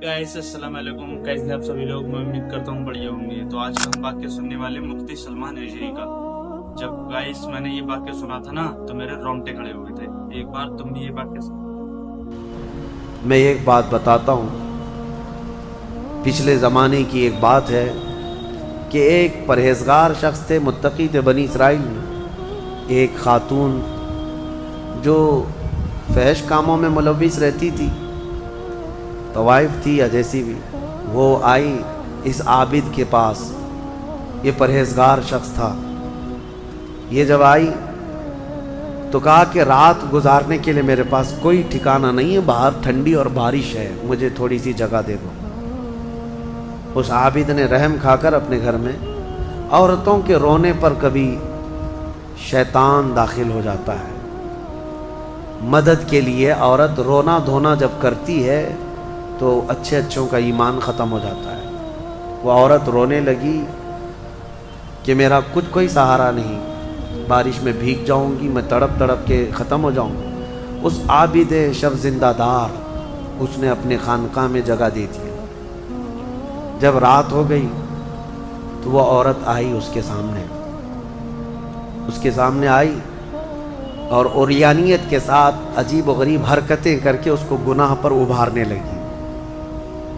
Guys अस्सलाम वालेकुम। कैसे हैं आप सभी लोग? मैं उम्मीद करता हूँ बढ़िया होंगे। तो आज हम वाक्य सुनने वाले मुफ्ती सलमान रिजवी का। जब गाइस मैंने ये वाक्य सुना था ना तो मेरे रोंगटे खड़े हो गए थे। एक बार तुम भी ये वाक्य सुनो। मैं एक बात बताता हूँ। पिछले ज़माने की एक बात है कि एक परहेजगार शख्स थे, मुत्तकी थे बनी इसराइल में। एक खातून जो फहश कामों में मुलव्विस रहती थी, तवाइफ थी या जैसी भी, वो आई इस आबिद के पास। ये परहेजगार शख्स था। ये जब आई तो कहा कि रात गुजारने के लिए मेरे पास कोई ठिकाना नहीं है, बाहर ठंडी और बारिश है, मुझे थोड़ी सी जगह दे दो। उस आबिद ने रहम खाकर अपने घर में औरतों के रोने पर कभी शैतान दाखिल हो जाता है। मदद के लिए औरत रोना धोना जब करती है तो अच्छे अच्छों का ईमान ख़त्म हो जाता है। वो औरत रोने लगी कि मेरा कुछ कोई सहारा नहीं, बारिश में भीग जाऊंगी, मैं तड़प तड़प के ख़त्म हो जाऊंगी। उस आबिद शब जिंदादार उसने अपने खानकाह में जगह दे दी। जब रात हो गई तो वो औरत आई उसके सामने आई और ओरियानियत के साथ अजीब व गरीब हरकतें करके उसको गुनाह पर उभारने लगी।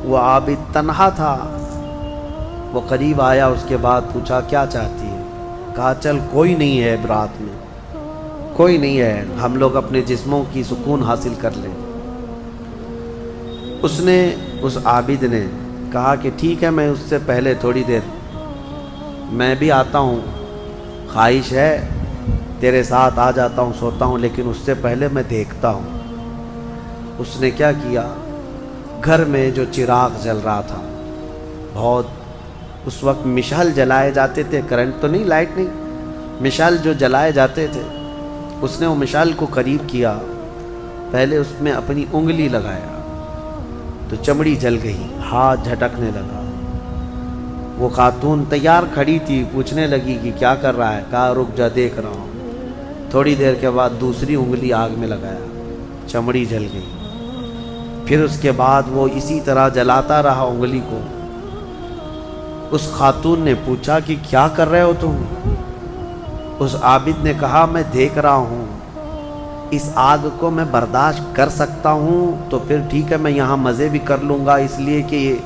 वो आबिद तन्हा था। वो करीब आया, उसके बाद पूछा क्या चाहती है? कहा चल कोई नहीं है, रात में कोई नहीं है, हम लोग अपने जिस्मों की सुकून हासिल कर लें। उस आबिद ने कहा कि ठीक है, मैं उससे पहले थोड़ी देर मैं भी आता हूँ, ख्वाहिश है तेरे साथ आ जाता हूँ, सोता हूँ, लेकिन उससे पहले मैं देखता हूँ। उसने क्या किया, घर में जो चिराग जल रहा था, बहुत उस वक्त मिशाल जलाए जाते थे, करंट तो नहीं, लाइट नहीं, मिशाल जो जलाए जाते थे, उसने वो मिशाल को करीब किया, पहले उसमें अपनी उंगली लगाया तो चमड़ी जल गई, हाथ झटकने लगा। वो खातून तैयार खड़ी थी, पूछने लगी कि क्या कर रहा है? कहा रुक जा, देख रहा हूँ। थोड़ी देर के बाद दूसरी उंगली आग में लगाया, चमड़ी जल गई। फिर उसके बाद वो इसी तरह जलाता रहा उंगली को। उस खातून ने पूछा कि क्या कर रहे हो तुम? उस आबिद ने कहा मैं देख रहा हूँ, इस आग को मैं बर्दाश्त कर सकता हूँ तो फिर ठीक है, मैं यहाँ मज़े भी कर लूँगा, इसलिए कि ये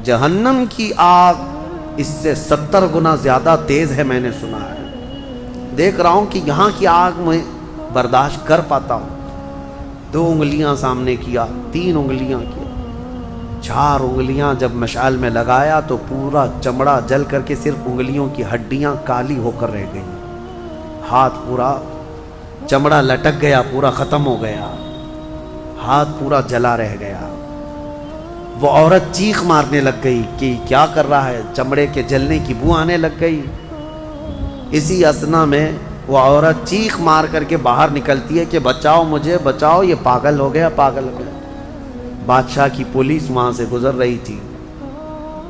जहन्नम की आग इससे 70 गुना ज़्यादा तेज़ है, मैंने सुना है। देख रहा हूँ कि यहाँ की आग मैं बर्दाश्त कर पाता हूँ। 2 उंगलियां सामने किया, 3 उंगलियां किया, 4 उंगलियां जब मशाल में लगाया तो पूरा चमड़ा जल करके सिर्फ उंगलियों की हड्डियां काली होकर रह गई। हाथ पूरा चमड़ा लटक गया, पूरा ख़त्म हो गया, हाथ पूरा जला रह गया। वो औरत चीख मारने लग गई कि क्या कर रहा है, चमड़े के जलने की बू आने लग गई। इसी असना में वो औरत चीख मार करके बाहर निकलती है कि बचाओ मुझे, बचाओ, ये पागल हो गया, पागल हो गया। बादशाह की पुलिस वहाँ से गुजर रही थी,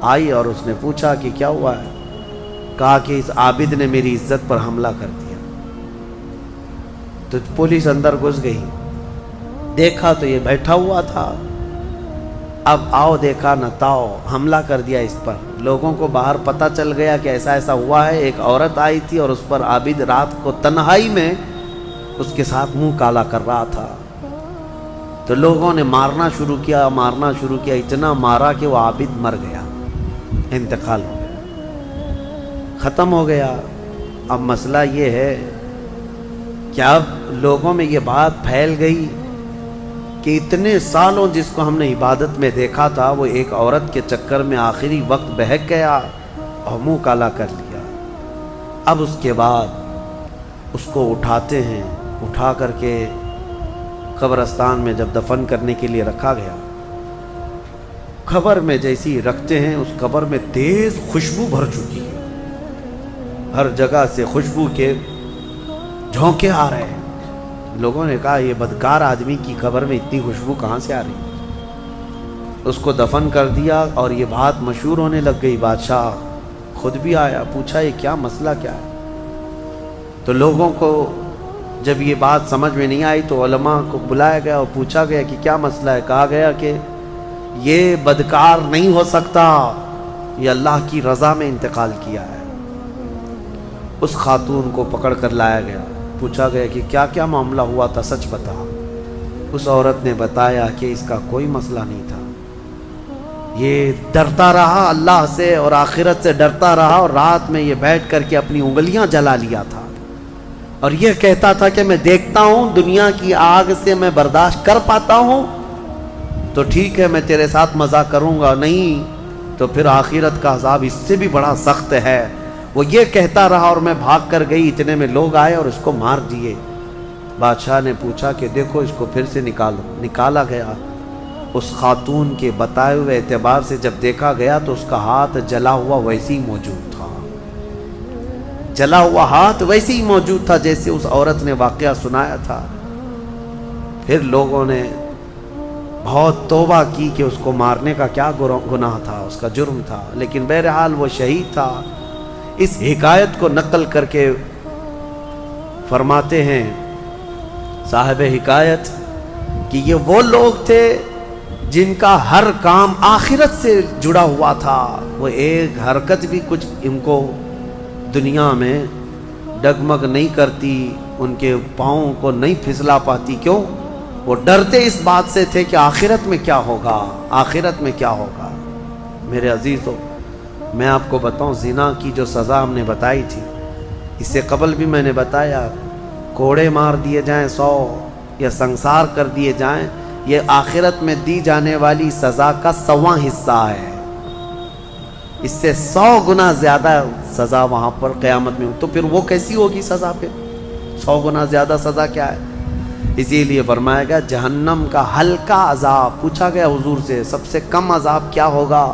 आई और उसने पूछा कि क्या हुआ है? कहा कि इस आबिद ने मेरी इज्जत पर हमला कर दिया। तो पुलिस अंदर घुस गई, देखा तो ये बैठा हुआ था। अब आओ देखा न ताओ, हमला कर दिया इस पर। लोगों को बाहर पता चल गया कि ऐसा ऐसा हुआ है। एक औरत आई थी और उस पर आबिद रात को तन्हाई में उसके साथ मुंह काला कर रहा था। तो लोगों ने मारना शुरू किया, इतना मारा कि वो आबिद मर गया, इंतकाल हो गया, ख़त्म हो गया। अब मसला ये है कि अब लोगों में ये बात फैल गई कि इतने सालों जिसको हमने इबादत में देखा था, वो एक औरत के चक्कर में आखिरी वक्त बहक गया और मुंह काला कर लिया। अब उसके बाद उसको उठाते हैं, उठा करके कब्रिस्तान में जब दफन करने के लिए रखा गया, कब्र में जैसे ही रखते हैं, उस कब्र में तेज खुशबू भर चुकी है, हर जगह से खुशबू के झोंके आ रहे हैं। लोगों ने कहा ये बदकार आदमी की कब्र में इतनी खुशबू कहाँ से आ रही है? उसको दफन कर दिया और ये बात मशहूर होने लग गई। बादशाह खुद भी आया, पूछा ये क्या मसला क्या है? तो लोगों को जब ये बात समझ में नहीं आई तो उलमा को बुलाया गया और पूछा गया कि क्या मसला है। कहा गया कि یہ بدکار نہیں ہو سکتا، یہ اللہ کی رضا میں انتقال کیا ہے۔ اس خاتون کو پکڑ کر لایا گیا، پوچھا گیا کہ کیا کیا معاملہ ہوا تھا، سچ بتا۔ اس عورت نے بتایا کہ اس کا کوئی مسئلہ نہیں تھا، یہ ڈرتا رہا اللہ سے اور آخرت سے ڈرتا رہا، اور رات میں یہ بیٹھ کر کے اپنی انگلیاں جلا لیا تھا، اور یہ کہتا تھا کہ میں دیکھتا ہوں دنیا کی آگ سے میں برداشت کر پاتا ہوں تو ٹھیک ہے، میں تیرے ساتھ مزہ کروں گا، نہیں تو پھر آخرت کا عذاب اس سے بھی بڑا سخت ہے۔ وہ یہ کہتا رہا اور میں بھاگ کر گئی، اتنے میں لوگ آئے اور اس کو مار دیے۔ بادشاہ نے پوچھا کہ دیکھو اس کو پھر سے نکالو، نکالا گیا۔ اس خاتون کے بتائے ہوئے اعتبار سے جب دیکھا گیا تو اس کا ہاتھ جلا ہوا ویسے ہی موجود تھا، جلا ہوا ہاتھ ویسے ہی موجود تھا جیسے اس عورت نے واقعہ سنایا تھا۔ پھر لوگوں نے بہت توبہ کی کہ اس کو مارنے کا کیا گناہ تھا، اس کا جرم تھا، لیکن بہرحال وہ شہید تھا۔ اس حکایت کو نقل کر کے فرماتے ہیں صاحب حکایت کہ یہ وہ لوگ تھے جن کا ہر کام آخرت سے جڑا ہوا تھا، وہ ایک حرکت بھی کچھ ان کو دنیا میں ڈگمگ نہیں کرتی، ان کے پاؤں کو نہیں پھسلا پاتی۔ کیوں؟ وہ ڈرتے اس بات سے تھے کہ آخرت میں کیا ہوگا، آخرت میں کیا ہوگا۔ میرے عزیزو، میں آپ کو بتاؤں، زنا کی جو سزا ہم نے بتائی تھی، اس سے قبل بھی میں نے بتایا، کوڑے مار دیے جائیں 100 یا سنسار کر دیے جائیں، یہ آخرت میں دی جانے والی سزا کا 100واں حصہ ہے۔ اس سے 100 گنا زیادہ سزا وہاں پر قیامت میں، تو پھر وہ کیسی ہوگی سزا؟ پھر 100 گنا زیادہ سزا کیا ہے؟ اسی لیے فرمایا گیا جہنم کا ہلکا عذاب۔ پوچھا گیا حضور سے سب سے کم عذاب کیا ہوگا؟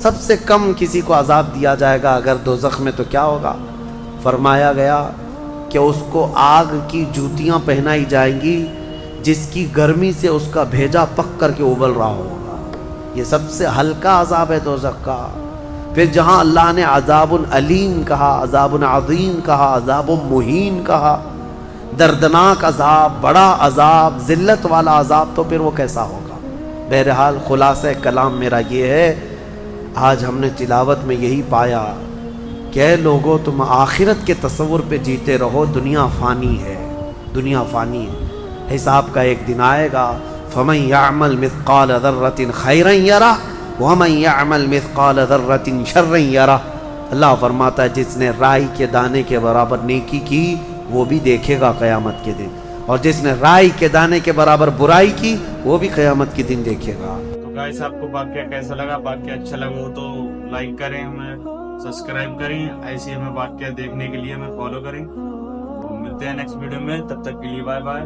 سب سے کم کسی کو عذاب دیا جائے گا اگر دوزخ میں تو کیا ہوگا؟ فرمایا گیا کہ اس کو آگ کی جوتیاں پہنائی جائیں گی جس کی گرمی سے اس کا بھیجا پک کر کے ابل رہا ہوگا۔ یہ سب سے ہلکا عذاب ہے دوزخ کا۔ پھر جہاں اللہ نے عذاب علیم کہا، عذاب عظیم کہا، عذاب مہین کہا، دردناک عذاب، بڑا عذاب، ذلت والا عذاب، تو پھر وہ کیسا ہوگا؟ بہرحال خلاصہ کلام میرا یہ ہے، آج ہم نے تلاوت میں یہی پایا کہ اے لوگو تم آخرت کے تصور پہ جیتے رہو، دنیا فانی ہے، دنیا فانی ہے، حساب کا ایک دن آئے گا۔ فَمَن يَعْمَلْ مِثْقَالَ ذَرَّةٍ خَيْرًا يَرَهُ وَمَن يَعْمَلْ مِثْقَالَ ذَرَّةٍ شَرًّا يَرَهُ۔ اللہ فرماتا ہے جس نے رائی کے دانے کے برابر نیکی کی وہ بھی دیکھے گا قیامت کے دن، اور جس نے رائی کے دانے کے برابر برائی کی وہ بھی قیامت کے دن دیکھے گا۔ تو گائس آپ کو واقعہ کیسا لگا؟ واقعہ اچھا لگا ہو تو لائک کریں، ہمیں سبسکرائب کریں، ایسے ہمیں واقعہ دیکھنے کے لیے ہمیں فالو کریں۔ ملتے ہیں نیکسٹ ویڈیو میں، تب تک کے لیے بائے بائے۔